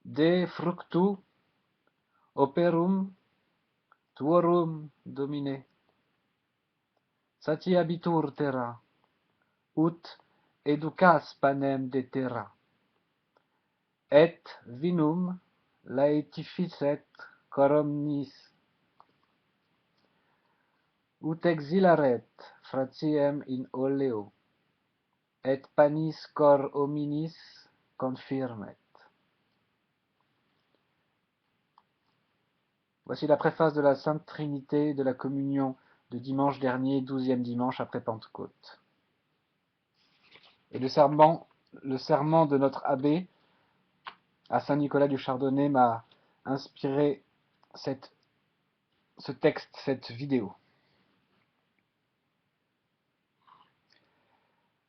De fructu operum tuorum domine. Satiabitur terra, ut educas panem de terra. Et vinum laetificet coromnis. Ut exilaret fratiem in oleo, et panis cor hominis confirmet. Voici la préface de la Sainte Trinité de la communion de dimanche dernier, 12e dimanche après Pentecôte. Et le serment de notre abbé à Saint-Nicolas du Chardonnay m'a inspiré ce texte, cette vidéo.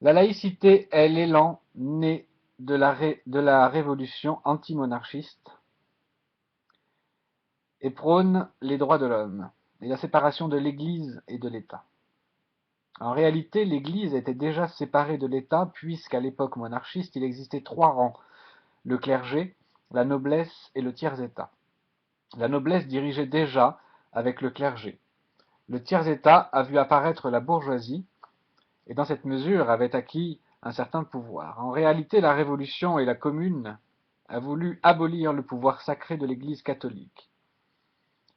La laïcité est l'élan né de la révolution antimonarchiste et prône les droits de l'homme et la séparation de l'Église et de l'État. En réalité, l'Église était déjà séparée de l'État puisqu'à l'époque monarchiste, il existait 3 rangs, le clergé, la noblesse et le tiers-État. La noblesse dirigeait déjà avec le clergé. Le tiers-État a vu apparaître la bourgeoisie et dans cette mesure avait acquis un certain pouvoir. En réalité, la Révolution et la Commune a voulu abolir le pouvoir sacré de l'Église catholique.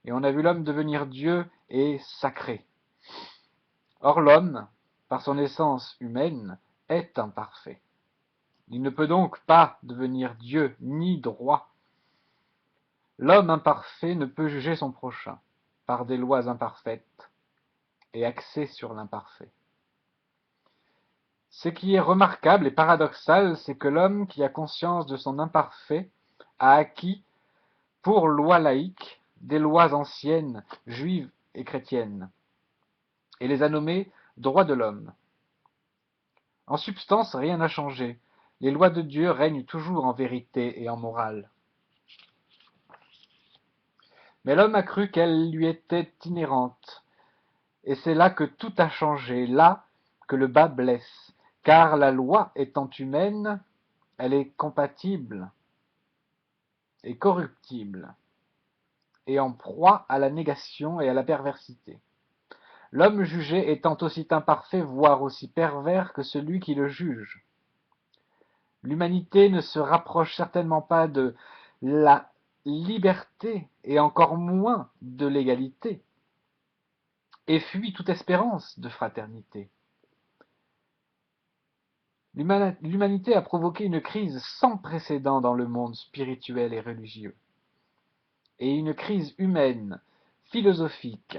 Et on a vu l'homme devenir Dieu et sacré. Or l'homme, par son essence humaine, est imparfait. Il ne peut donc pas devenir Dieu ni droit. L'homme imparfait ne peut juger son prochain par des lois imparfaites et axées sur l'imparfait. Ce qui est remarquable et paradoxal, c'est que l'homme qui a conscience de son imparfait a acquis, pour loi laïque, des lois anciennes, juives et chrétiennes, et les a nommées droits de l'homme. En substance, rien n'a changé. Les lois de Dieu règnent toujours en vérité et en morale. Mais l'homme a cru qu'elles lui étaient inhérentes, et c'est là que tout a changé, là que le bas blesse, car la loi étant humaine, elle est compatible et corruptible, et en proie à la négation et à la perversité. L'homme jugé étant aussi imparfait, voire aussi pervers que celui qui le juge. L'humanité ne se rapproche certainement pas de la liberté, et encore moins de l'égalité, et fuit toute espérance de fraternité. L'humanité a provoqué une crise sans précédent dans le monde spirituel et religieux, et une crise humaine, philosophique,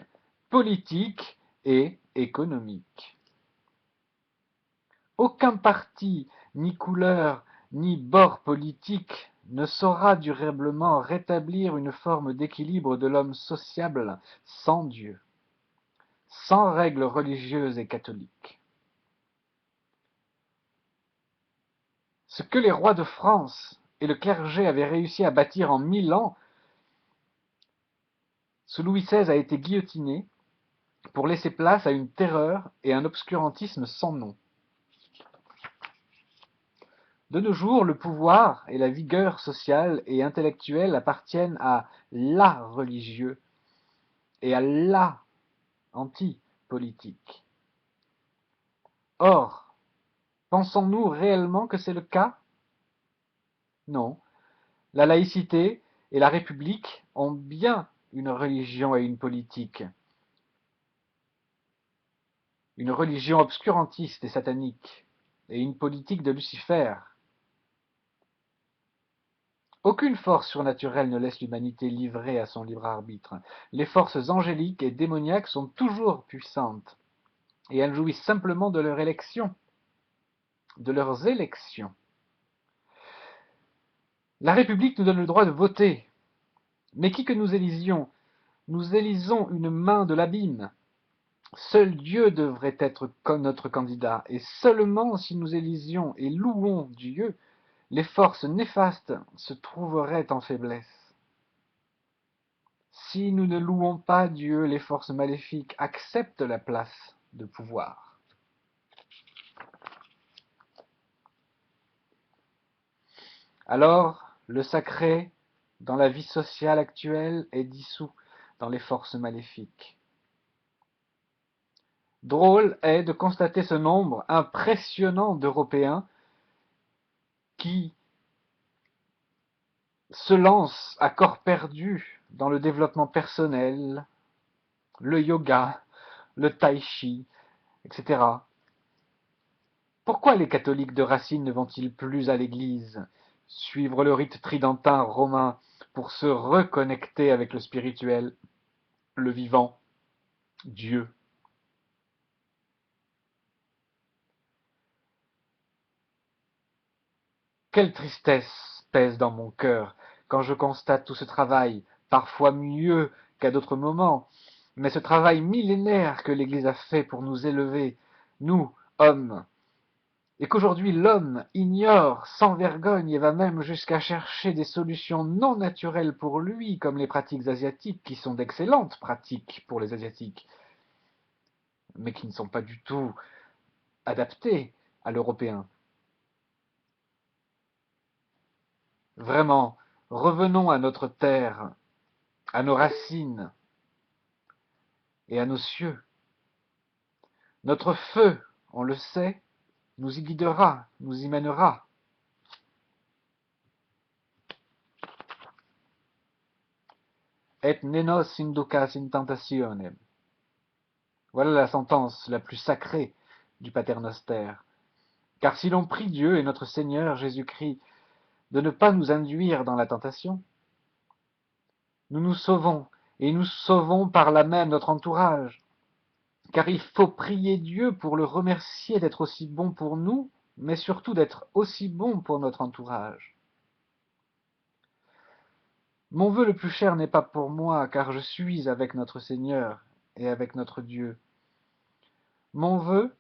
politique et économique. Aucun parti, ni couleur, ni bord politique ne saura durablement rétablir une forme d'équilibre de l'homme sociable sans Dieu, sans règles religieuses et catholiques. Ce que les rois de France et le clergé avaient réussi à bâtir en 1000 ans, sous Louis XVI a été guillotiné pour laisser place à une terreur et un obscurantisme sans nom. De nos jours, le pouvoir et la vigueur sociale et intellectuelle appartiennent à la religieux et à la anti-politique. Or, pensons-nous réellement que c'est le cas? Non. La laïcité et la République ont bien une religion et une politique. Une religion obscurantiste et satanique, et une politique de Lucifer. Aucune force surnaturelle ne laisse l'humanité livrée à son libre arbitre. Les forces angéliques et démoniaques sont toujours puissantes, et elles jouissent simplement de leur élection, de leurs élections. La République nous donne le droit de voter, mais qui que nous élisions une main de l'abîme. Seul Dieu devrait être notre candidat, et seulement si nous élisions et louons Dieu, les forces néfastes se trouveraient en faiblesse. Si nous ne louons pas Dieu, les forces maléfiques acceptent la place de pouvoir. Alors, Le sacré, dans la vie sociale actuelle, est dissous dans les forces maléfiques. Drôle est de constater ce nombre impressionnant d'Européens qui se lancent à corps perdu dans le développement personnel, le yoga, le tai chi, etc. Pourquoi les catholiques de racine ne vont-ils plus à l'église, suivre le rite tridentin romain pour se reconnecter avec le spirituel, le vivant, Dieu? Quelle tristesse pèse dans mon cœur quand je constate tout ce travail, parfois mieux qu'à d'autres moments, mais ce travail millénaire que l'Église a fait pour nous élever, nous, hommes, et qu'aujourd'hui l'homme ignore sans vergogne et va même jusqu'à chercher des solutions non naturelles pour lui, comme les pratiques asiatiques, qui sont d'excellentes pratiques pour les Asiatiques, mais qui ne sont pas du tout adaptées à l'Européen. Vraiment, revenons à notre terre, à nos racines et à nos cieux. Notre feu, on le sait, nous y guidera, nous y mènera. Et nenos inducas in tentationem. Voilà la sentence la plus sacrée du Paternoster. Car si l'on prie Dieu et notre Seigneur Jésus-Christ de ne pas nous induire dans la tentation, nous nous sauvons, et nous sauvons par là même notre entourage. Car il faut prier Dieu pour le remercier d'être aussi bon pour nous, mais surtout d'être aussi bon pour notre entourage. Mon vœu le plus cher n'est pas pour moi, car je suis avec notre Seigneur et avec notre Dieu. Mon vœu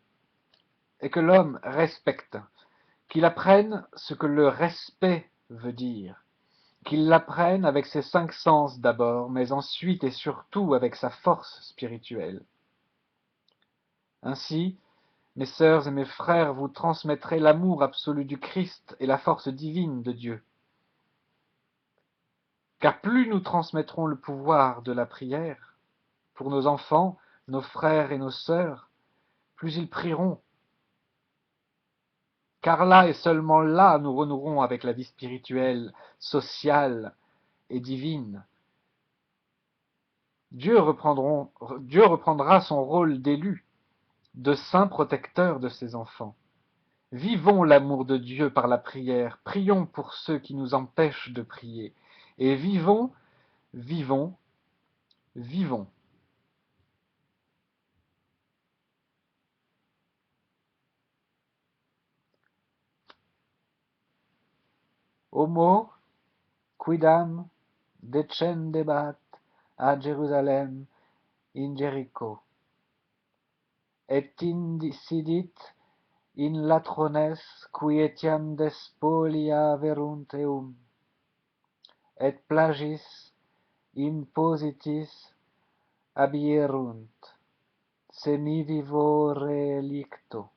est que l'homme respecte, qu'il apprenne ce que le respect veut dire, qu'il l'apprenne avec ses 5 sens d'abord, mais ensuite et surtout avec sa force spirituelle. Ainsi, mes sœurs et mes frères, vous transmettrez l'amour absolu du Christ et la force divine de Dieu. Car plus nous transmettrons le pouvoir de la prière pour nos enfants, nos frères et nos sœurs, plus ils prieront. Car là et seulement là, nous renouerons avec la vie spirituelle, sociale et divine. Dieu reprendra son rôle d'élu, de saint protecteur de ses enfants. Vivons l'amour de Dieu par la prière, prions pour ceux qui nous empêchent de prier, et vivons, vivons, vivons. Homo quidam descendebat a Jerusalem in Jericho, et insidit in latrones qui etiam despolia verunt eum, et plagis impositis abierunt, semi vivo relicto.